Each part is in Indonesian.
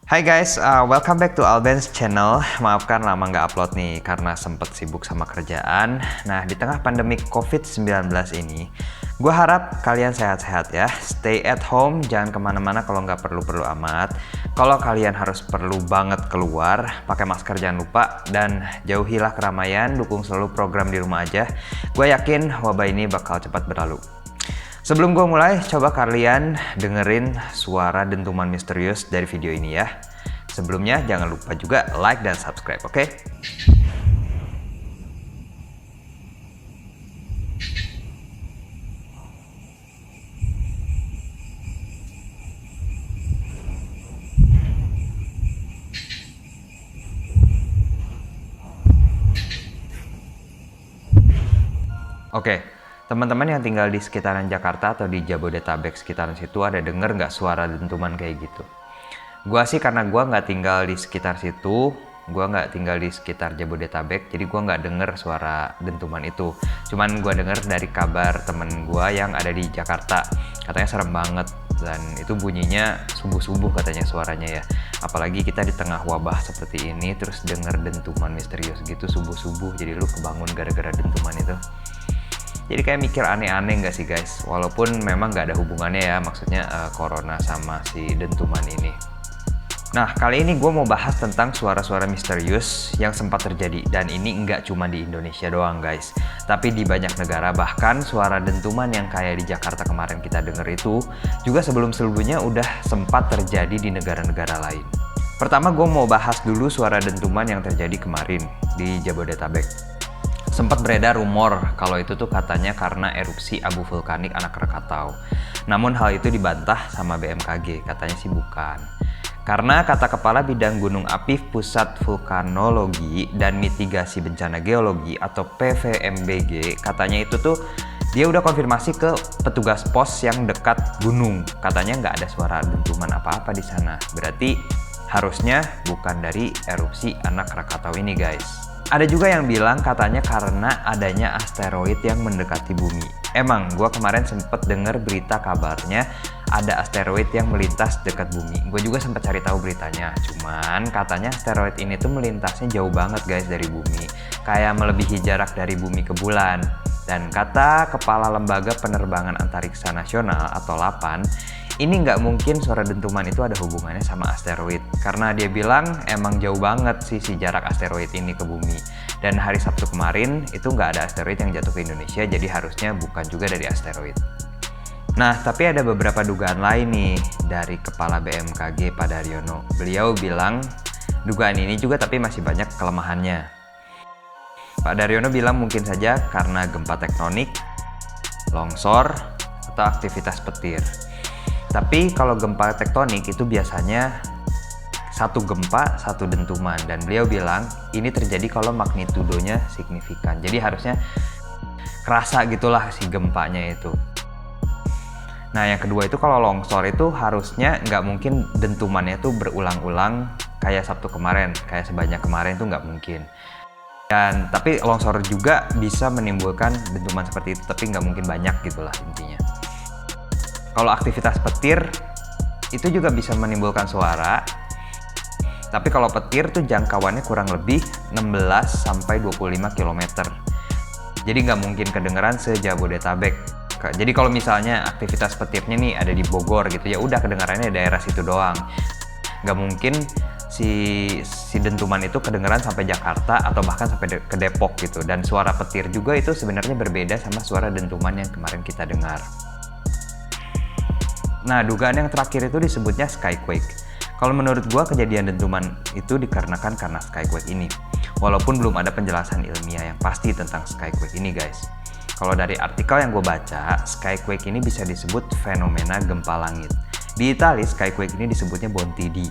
Hai guys, welcome back to Alben's channel. Maafkan lama nggak upload nih karena sempet sibuk sama kerjaan. Nah, di tengah pandemi COVID-19 ini, gue harap kalian sehat-sehat ya. Stay at home, jangan kemana-mana kalau nggak perlu-perlu amat. Kalau kalian harus perlu banget keluar, pakai masker jangan lupa. Dan jauhilah keramaian, dukung selalu program di rumah aja. Gue yakin wabah ini bakal cepat berlalu. Sebelum gue mulai, coba kalian dengerin suara dentuman misterius dari video ini ya. Sebelumnya jangan lupa juga like dan subscribe, oke? Oke, teman-teman yang tinggal di sekitaran Jakarta atau di Jabodetabek sekitaran situ ada denger nggak suara dentuman kayak gitu? Gua sih karena gua nggak tinggal di sekitar situ, gua nggak tinggal di sekitar Jabodetabek, jadi gua nggak denger suara dentuman itu. Cuman gua denger dari kabar temen gua yang ada di Jakarta, katanya serem banget dan itu bunyinya subuh-subuh katanya suaranya ya. Apalagi kita di tengah wabah seperti ini terus denger dentuman misterius gitu subuh-subuh, jadi lu kebangun gara-gara dentuman itu. Jadi kayak mikir aneh-aneh nggak sih guys? Walaupun memang nggak ada hubungannya ya, maksudnya corona sama si dentuman ini. Nah, kali ini gue mau bahas tentang suara-suara misterius yang sempat terjadi. Dan ini nggak cuma di Indonesia doang guys. Tapi di banyak negara, bahkan suara dentuman yang kayak di Jakarta kemarin kita denger itu juga sebelum-sebelumnya udah sempat terjadi di negara-negara lain. Pertama gue mau bahas dulu suara dentuman yang terjadi kemarin di Jabodetabek. Sempat beredar rumor kalau itu tuh katanya karena erupsi abu vulkanik anak Krakatau. Namun hal itu dibantah sama BMKG, katanya sih bukan. Karena kata Kepala Bidang Gunung Api Pusat Vulkanologi dan Mitigasi Bencana Geologi atau PVMBG, katanya itu tuh dia udah konfirmasi ke petugas pos yang dekat gunung. Katanya nggak ada suara dentuman apa-apa di sana. Berarti harusnya bukan dari erupsi anak Krakatau ini guys. Ada juga yang bilang katanya karena adanya asteroid yang mendekati bumi. Emang, gue kemarin sempet denger berita kabarnya ada asteroid yang melintas dekat bumi. Gue juga sempet cari tahu beritanya. Cuman katanya asteroid ini tuh melintasnya jauh banget guys dari bumi. Kayak melebihi jarak dari bumi ke bulan. Dan kata Kepala Lembaga Penerbangan Antariksa Nasional atau LAPAN, ini nggak mungkin suara dentuman itu ada hubungannya sama asteroid. Karena dia bilang emang jauh banget sih si jarak asteroid ini ke bumi. Dan hari Sabtu kemarin itu nggak ada asteroid yang jatuh ke Indonesia, jadi harusnya bukan juga dari asteroid. Nah, tapi ada beberapa dugaan lain nih dari Kepala BMKG Pak Daryono. Beliau bilang dugaan ini juga tapi masih banyak kelemahannya. Pak Daryono bilang mungkin saja karena gempa tektonik, longsor, atau aktivitas petir. Tapi kalau gempa tektonik itu biasanya satu gempa, satu dentuman. Dan beliau bilang ini terjadi kalau magnitudonya signifikan. Jadi harusnya kerasa gitulah si gempanya itu. Nah yang kedua itu kalau longsor itu harusnya nggak mungkin dentumannya itu berulang-ulang kayak Sabtu kemarin, kayak sebanyak kemarin itu nggak mungkin. Dan tapi longsor juga bisa menimbulkan dentuman seperti itu, tapi nggak mungkin banyak gitulah intinya. Kalau aktivitas petir itu juga bisa menimbulkan suara. Tapi kalau petir tuh jangkauannya kurang lebih 16-25 km. Jadi nggak mungkin kedengeran se-Jabodetabek. Jadi kalau misalnya aktivitas petirnya nih ada di Bogor gitu, ya udah kedengarannya daerah situ doang. Nggak mungkin si dentuman itu kedengeran sampai Jakarta atau bahkan sampai ke Depok gitu. Dan suara petir juga itu sebenarnya berbeda sama suara dentuman yang kemarin kita dengar. Nah, dugaan yang terakhir itu disebutnya skyquake. Kalau menurut gua kejadian dentuman itu dikarenakan karena skyquake ini. Walaupun belum ada penjelasan ilmiah yang pasti tentang skyquake ini guys. Kalau dari artikel yang gue baca, skyquake ini bisa disebut fenomena gempa langit. Di Italia, skyquake ini disebutnya Bontidi.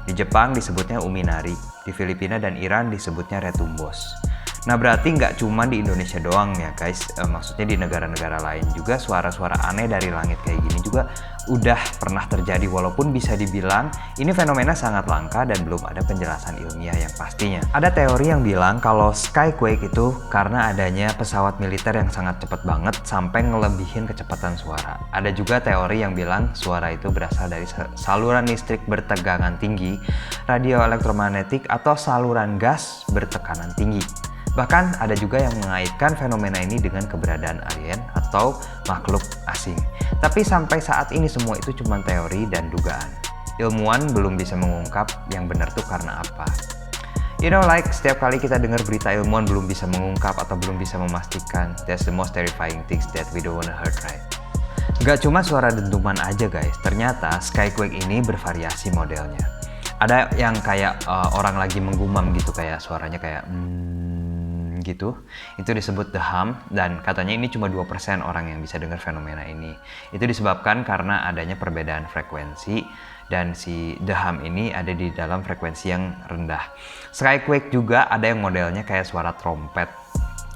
Di Jepang disebutnya Uminari. Di Filipina dan Iran disebutnya Retumbos. Nah berarti nggak cuma di Indonesia doang ya guys, maksudnya di negara-negara lain juga suara-suara aneh dari langit kayak gini juga udah pernah terjadi, walaupun bisa dibilang ini fenomena sangat langka dan belum ada penjelasan ilmiah yang pastinya. Ada teori yang bilang kalau skyquake itu karena adanya pesawat militer yang sangat cepat banget sampai ngelebihin kecepatan suara. Ada juga teori yang bilang suara itu berasal dari saluran listrik bertegangan tinggi, radio elektromagnetik, atau saluran gas bertekanan tinggi. Bahkan ada juga yang mengaitkan fenomena ini dengan keberadaan alien atau makhluk asing. Tapi sampai saat ini semua itu cuma teori dan dugaan. Ilmuwan belum bisa mengungkap yang benar tuh karena apa. You know, like setiap kali kita dengar berita ilmuwan belum bisa mengungkap atau belum bisa memastikan, that's the most terrifying things that we don't wanna heard, right? Gak cuma suara dentuman aja guys, ternyata skyquake ini bervariasi modelnya. Ada yang kayak orang lagi menggumam gitu, kayak suaranya kayak gitu, itu disebut the hum, dan katanya ini cuma 2% orang yang bisa dengar fenomena ini. Itu disebabkan karena adanya perbedaan frekuensi, dan si the hum ini ada di dalam frekuensi yang rendah. Skyquake juga ada yang modelnya kayak suara trompet,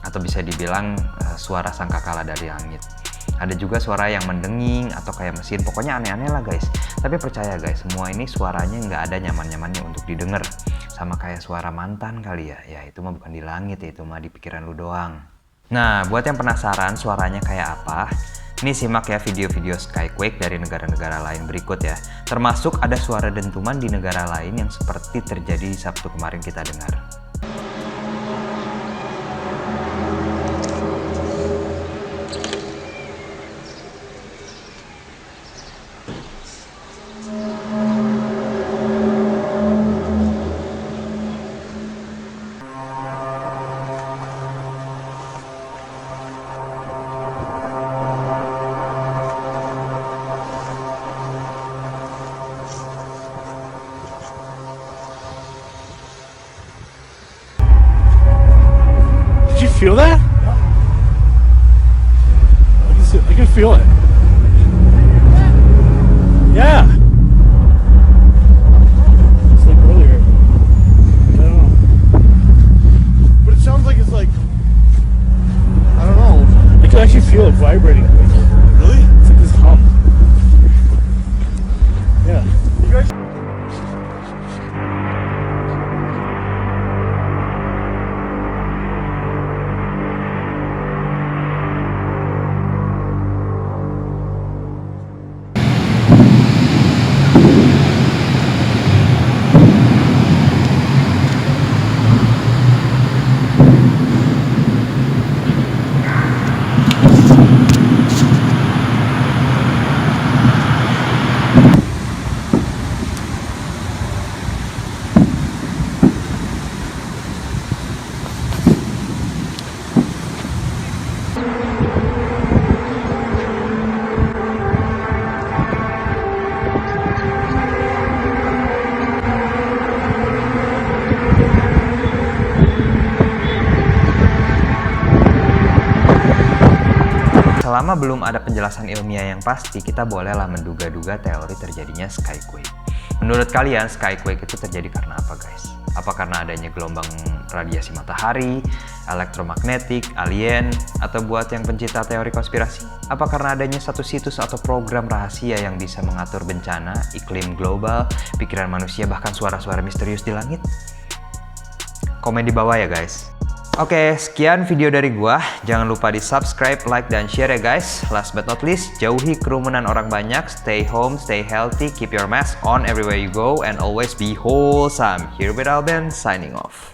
atau bisa dibilang suara sangkakala dari langit. Ada juga suara yang mendenging atau kayak mesin, pokoknya aneh-aneh lah guys. Tapi percaya guys, semua ini suaranya nggak ada nyaman-nyamannya untuk didengar. Sama kayak suara mantan kali ya, ya itu mah bukan di langit ya, itu mah di pikiran lu doang. Nah, buat yang penasaran suaranya kayak apa, ini simak ya video-video skyquake dari negara-negara lain berikut ya. Termasuk ada suara dentuman di negara lain yang seperti terjadi Sabtu kemarin kita dengar. Feel that? I can feel it. Yeah. It's like earlier. I don't know. But it sounds like it's like, I don't know. I can actually feel it vibrating. Really? It's like this hum. Yeah. You guys. Selama belum ada penjelasan ilmiah yang pasti, kita bolehlah menduga-duga teori terjadinya skyquake. Menurut kalian, skyquake itu terjadi karena apa guys? Apa karena adanya gelombang radiasi matahari, elektromagnetik, alien, atau buat yang pencinta teori konspirasi? Apa karena adanya satu situs atau program rahasia yang bisa mengatur bencana, iklim global, pikiran manusia, bahkan suara-suara misterius di langit? Komen di bawah ya guys. Oke, sekian video dari gua. Jangan lupa di subscribe, like, dan share ya guys. Last but not least, jauhi kerumunan orang banyak, stay home, stay healthy, keep your mask on everywhere you go, and always be wholesome. Here with Alben, signing off.